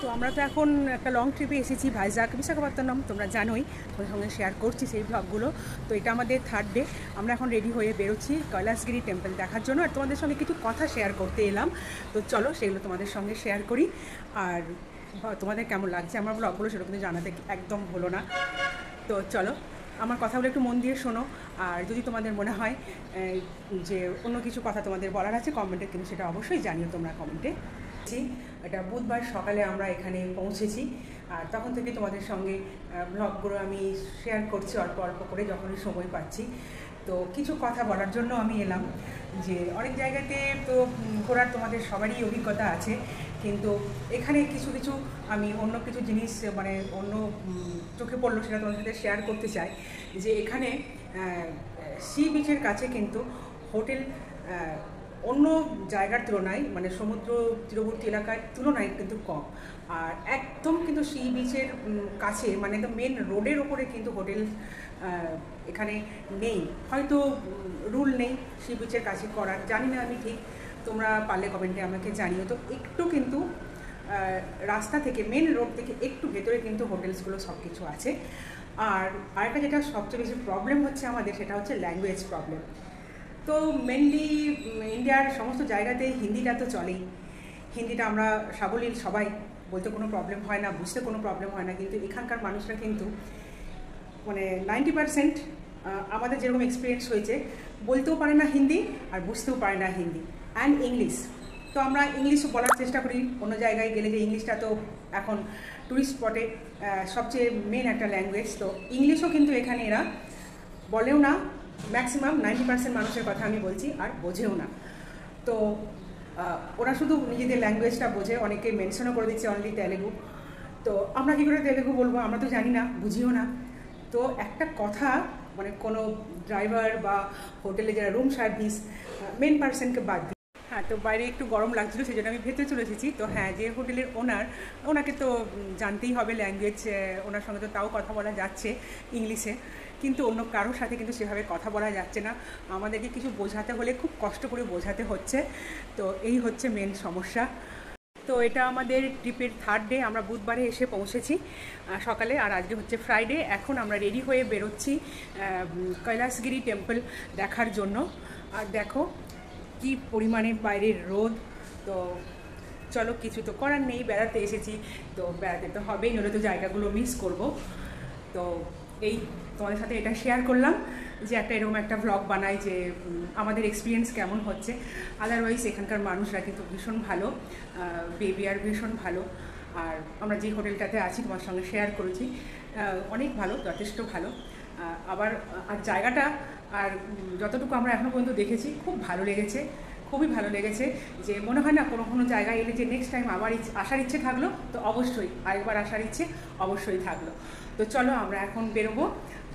তো আমরা তো এখন একটা লং ট্রিপে এসেছি ভাইজাগ বিশাখাপত্তনম, তোমরা জানোই, তোমাদের সঙ্গে শেয়ার করছি সেই ব্লগগুলো। তো এটা আমাদের থার্ড ডে। আমরা এখন রেডি হয়ে বেরোচ্ছি কৈলাসগিরি টেম্পল দেখার জন্য, আর তোমাদের সঙ্গে কিছু কথা শেয়ার করতে এলাম। তো চলো সেগুলো তোমাদের সঙ্গে শেয়ার করি। আর তোমাদের কেমন লাগছে আমার ব্লগগুলো সেটা কিন্তু জানাতে একদম হলো না। তো চলো আমার কথাগুলো একটু মন দিয়ে শোনো। আর যদি তোমাদের মনে হয় যে অন্য কিছু কথা তোমাদের বলার আছে কমেন্টে, কিন্তু সেটা অবশ্যই জানিও তোমরা কমেন্টে। এটা বুধবার সকালে আমরা এখানে পৌঁছেছি, আর তখন থেকে তোমাদের সঙ্গে ব্লগগুলো আমি শেয়ার করছি অল্প অল্প করে যখনই সময় পাচ্ছি। তো কিছু কথা বলার জন্য আমি এলাম যে অনেক জায়গাতে তো ঘোরার তোমাদের সবারই অভিজ্ঞতা আছে, কিন্তু এখানে কিছু কিছু আমি অন্য কিছু জিনিস মানে অন্য চোখে পড়লো সেটা তোমাদের সাথে শেয়ার করতে চাই। যে এখানে সি বিচের কাছে কিন্তু হোটেল অন্য জায়গার তুলনায় মানে সমুদ্র তীরবর্তী এলাকার তুলনায় কিন্তু কম। আর একদম কিন্তু সি বিচের কাছে মানে একদম মেন রোডের ওপরে কিন্তু হোটেল এখানে নেই, হয়তো রুল নেই সি বিচের কাছে করার, জানি না আমি ঠিক, তোমরা পারলে কমেন্টে আমাকে জানিও। তো একটু কিন্তু রাস্তা থেকে মেন রোড থেকে একটু ভেতরে কিন্তু হোটেলসগুলো সব কিছু আছে। আর আরেকটা যেটা সবচেয়ে বেশি প্রবলেম হচ্ছে আমাদের, সেটা হচ্ছে ল্যাঙ্গুয়েজ প্রবলেম। তো মেনলি ইন্ডিয়ার সমস্ত জায়গাতেই হিন্দিটা তো চলেই, হিন্দিটা আমরা সাবলীল সবাই, বলতে কোনো প্রবলেম হয় না, বুঝতে কোনো প্রবলেম হয় না। কিন্তু এখানকার মানুষরা কিন্তু মানে 90% আমাদের যেরকম এক্সপিরিয়েন্স হয়েছে, বলতেও পারে না হিন্দি আর বুঝতেও পারে না হিন্দি অ্যান্ড ইংলিশ। তো আমরা ইংলিশও বলার চেষ্টা করি অন্য জায়গায় গেলে, যে ইংলিশটা তো এখন টুরিস্ট স্পটে সবচেয়ে মেন একটা ল্যাঙ্গুয়েজ। তো ইংলিশও কিন্তু এখানে এরা বলেও না, ম্যাক্সিমাম 90% মানুষের কথা আমি বলছি, আর বোঝেও না। তো ওরা শুধু নিজেদের ল্যাঙ্গুয়েজটা বোঝে, অনেকে মেনশনও করে দিচ্ছে অনলি তেলেগু। তো আমরা কী করে তেলেগু বলবো, আমরা তো জানি না, বুঝিও না। তো একটা কথা মানে কোনো ড্রাইভার বা হোটেলে যারা রুম সার্ভিস মেন পার্সনকে বাদ দিই। হ্যাঁ, তো বাইরে একটু গরম লাগছিলো, সেই জন্য আমি ভেতরে চলে এসেছি। তো হ্যাঁ, যে হোটেলের ওনার, ওনাকে তো জানতেই হবে ল্যাঙ্গুয়েজ, ওনার সঙ্গে তো তাও কথা বলা যাচ্ছে ইংলিশে, কিন্তু অন্য কারোর সাথে কিন্তু সেভাবে কথা বলা যাচ্ছে না। আমাদেরকে কিছু বোঝাতে হলে খুব কষ্ট করে বোঝাতে হচ্ছে। তো এই হচ্ছে মেন সমস্যা। তো এটা আমাদের ট্রিপের থার্ড ডে, আমরা বুধবারে এসে পৌঁছেছি সকালে, আর আজকে হচ্ছে ফ্রাইডে। এখন আমরা রেডি হয়ে বেরোচ্ছি কৈলাসগিরি টেম্পল দেখার জন্য। আর দেখো কি পরিমাণে বাইরের রোদ। তো চলো, কিছু তো করার নেই, বেড়াতে এসেছি তো বেড়াতে তো হবেই, নইলে তো জায়গাগুলো মিস করব। তো এই তোমাদের সাথে এটা শেয়ার করলাম যে একটা এরকম একটা ভ্লগ বানাই যে আমাদের এক্সপিরিয়েন্স কেমন হচ্ছে। আদারওয়াইজ এখানকার মানুষরা কিন্তু ভীষণ ভালো, বিহেভিয়ার ভীষণ ভালো। আর আমরা যে হোটেলটাতে আছি তোমার সঙ্গে শেয়ার করেছি, অনেক ভালো, যথেষ্ট ভালো। আবার আর জায়গাটা আর যতটুকু আমরা এখনও পর্যন্ত দেখেছি খুব ভালো লেগেছে, খুবই ভালো লেগেছে। যে মনে হয় না কোনো কোনো জায়গায় এলে যে নেক্সট টাইম আবার আসার ইচ্ছে থাকলো, তো অবশ্যই আরেকবার আসার ইচ্ছে অবশ্যই থাকলো। তো চলো আমরা এখন বেরোবো,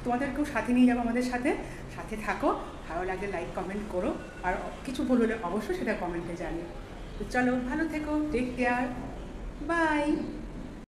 তোমাদেরকেও সাথে নিয়ে যাবো, আমাদের সাথে সাথে থাকো। ভালো লাগলে লাইক কমেন্ট করো, আর কিছু ভুল হলে অবশ্যই সেটা কমেন্টে জানিও। তো চলো, ভালো থেকো, টেক কেয়ার, বাই।